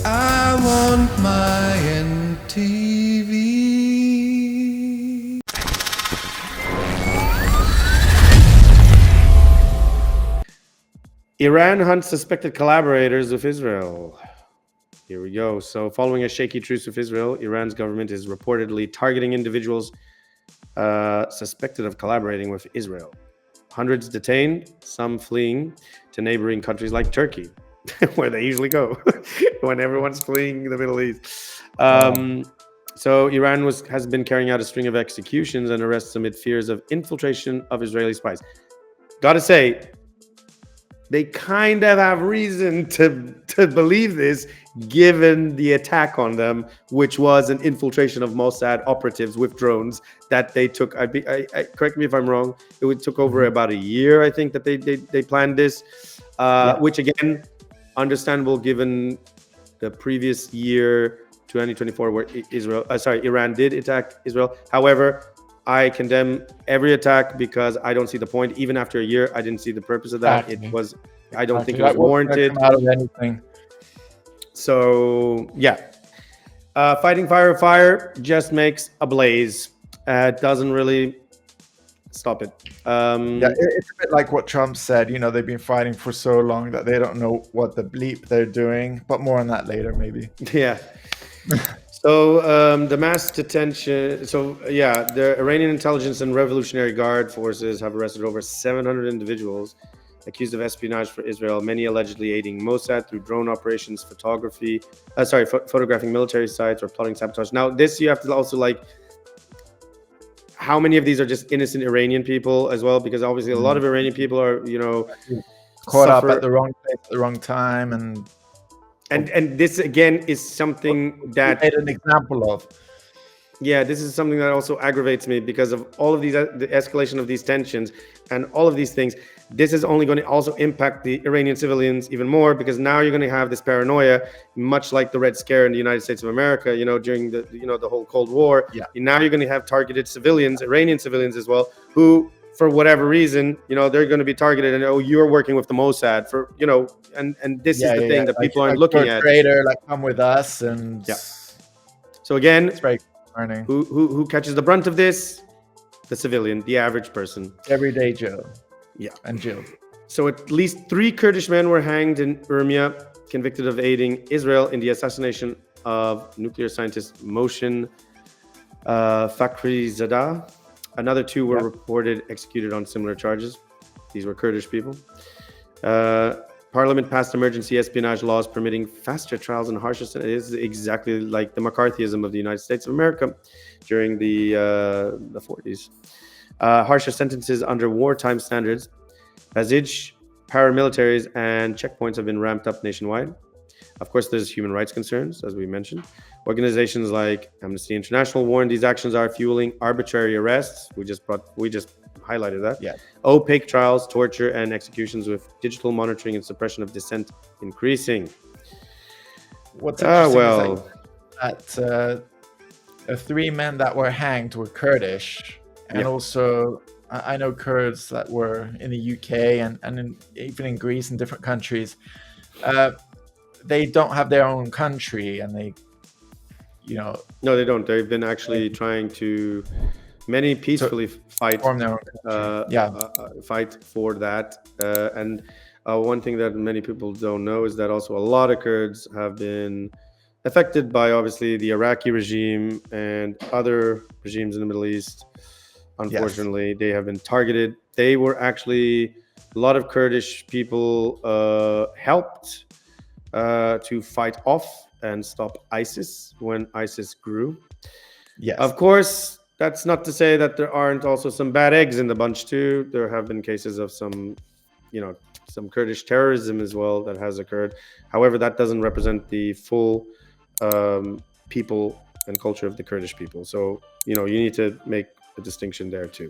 I want my ENDtv. Iran hunts suspected collaborators with Israel. Here we go. So following a shaky truce with Israel, Iran's government is reportedly targeting individuals suspected of collaborating with Israel. Hundreds detained, some fleeing to neighboring countries like Turkey, where they usually go when everyone's fleeing the Middle East. So Iran has been carrying out a string of executions and arrests amid fears of infiltration of Israeli spies. Gotta say, they kind of have reason to believe this, given the attack on them, which was an infiltration of Mossad operatives with drones that they took. I correct me if I'm wrong. It took over about a year, I think, that they planned this, which again, understandable given the previous year, 2024, where Iran did attack Israel. However, I condemn every attack because I don't see the point. Even after a year, I didn't see the purpose of that. I don't think it was warranted. Out of anything. So yeah, fighting fire with fire just makes a blaze. It doesn't really stop it. It's a bit like what Trump said. You know, they've been fighting for so long that they don't know what the bleep they're doing. But more on that later, maybe. Yeah. So the mass detention. So yeah, the Iranian intelligence and Revolutionary Guard forces have arrested over 700 individuals accused of espionage for Israel, many allegedly aiding Mossad through drone operations, photographing military sites or plotting sabotage. Now, this you have to also how many of these are just innocent Iranian people as well? Because obviously a lot of Iranian people are, caught up at the wrong place at the wrong time, and this again is something that made an example of. Yeah, this is something that also aggravates me because of all of these, the escalation of these tensions and all of these things. This is only going to also impact the Iranian civilians even more, because now you're going to have this paranoia, much like the Red Scare in the United States of America, during the whole Cold War. Yeah. Now you're going to have targeted civilians, Iranian civilians as well, who, for whatever reason, they're going to be targeted, and you're working with the Mossad for, and this is the thing that people aren't looking at. Traitor, come with us, and So again, it's very concerning. Who catches the brunt of this? The civilian, the average person, everyday Joe. Yeah, and Jill. So at least 3 Kurdish men were hanged in Urmia, convicted of aiding Israel in the assassination of nuclear scientist Mohsen Fakhrizadeh. Another 2 were reported executed on similar charges. These were Kurdish people. Parliament passed emergency espionage laws permitting faster trials and harsher sentences. It is exactly like the McCarthyism of the United States of America during the 40s. Harsher sentences under wartime standards. Basij, paramilitaries, and checkpoints have been ramped up nationwide. Of course, there's human rights concerns, as we mentioned. Organizations like Amnesty International warn these actions are fueling arbitrary arrests. We just highlighted that. Yeah. Opaque trials, torture, and executions, with digital monitoring and suppression of dissent increasing. What's interesting is that 3 men that were hanged were Kurdish. And also, I know Kurds that were in the UK and even in Greece and different countries. They don't have their own country, and they, No, they don't. They've been actually trying to, many peacefully fight form their own fight for that. And one thing that many people don't know is that also a lot of Kurds have been affected by, obviously, the Iraqi regime and other regimes in the Middle East. Unfortunately, they have been targeted. They were actually, a lot of Kurdish people helped to fight off and stop ISIS when ISIS grew. Yes. Of course, that's not to say that there aren't also some bad eggs in the bunch too. There have been cases of some Kurdish terrorism as well that has occurred. However, that doesn't represent the full people and culture of the Kurdish people. So, you need to make a distinction there too.